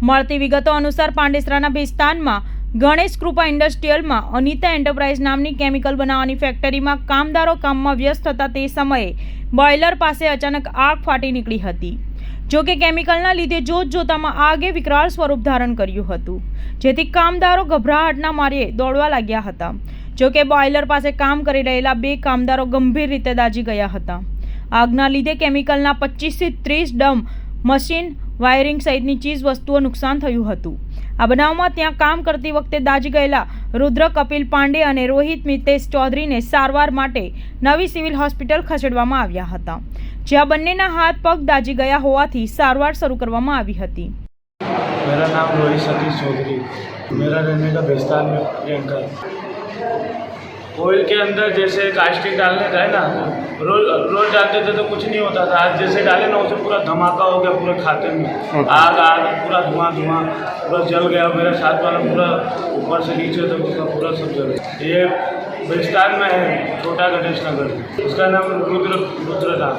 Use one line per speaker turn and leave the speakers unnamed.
મળતી વિગતો અનુસાર પાંડેસરાના ભેસ્તાનમાં ગણેશ કૃપા ઇન્ડસ્ટ્રીયલમાં અનિતા એન્ટરપ્રાઇઝ નામની કેમિકલ બનાવવાની ફેક્ટરીમાં કામદારો કામમાં વ્યસ્ત હતા તે સમયે બોઇલર પાસે અચાનક આગ ફાટી નીકળી હતી। જો કે કેમિકલના લીધે જોતજોતામાં આગે વિકરાળ સ્વરૂપ ધારણ કર્યું હતું, જેથી કામદારો ગભરાહટના માર્યે દોડવા લાગ્યા હતા। જો કે બોઇલર પાસે કામ કરી રહેલા 2 કામદારો ગંભીર રીતે દાઝી ગયા હતા। આગના લીધે કેમિકલના 25 થી 30 ડમ મશીન, વાયરિંગ સહિતની ચીજ વસ્તુઓ નુકસાન થયું હતું। આ બનાવમાં ત્યાં કામ કરતી વખતે દાઝી ગયેલા રુદ્ર કપિલ પાંડે અને રોહિત મિતેશ ચૌધરીને સારવાર માટે નવી સિવિલ હોસ્પિટલ ખસેડવામાં આવ્યા હતા, જ્યાં બંનેના હાથ પગ દાઝી ગયા હોવાથી સારવાર શરૂ કરવામાં આવી હતી।
मेरा नाम रोहित सतीश चौधरी, मेरा रहने का बेस्तान में प्रियंका। ऑयल के अंदर जैसे कास्टिक डालने का है ना, रोज डालते थे तो कुछ नहीं होता था। आज जैसे डाले ना उसे पूरा धमाका हो गया पूरे खाते में, आग पूरा धुआं पूरा जल गया। मेरे साथ वाला पूरा ऊपर से नीचे तक उसका पूरा सब जल गया। ये बेस्तान में है, छोटा गणेश नगर, उसका नाम रुद्र था।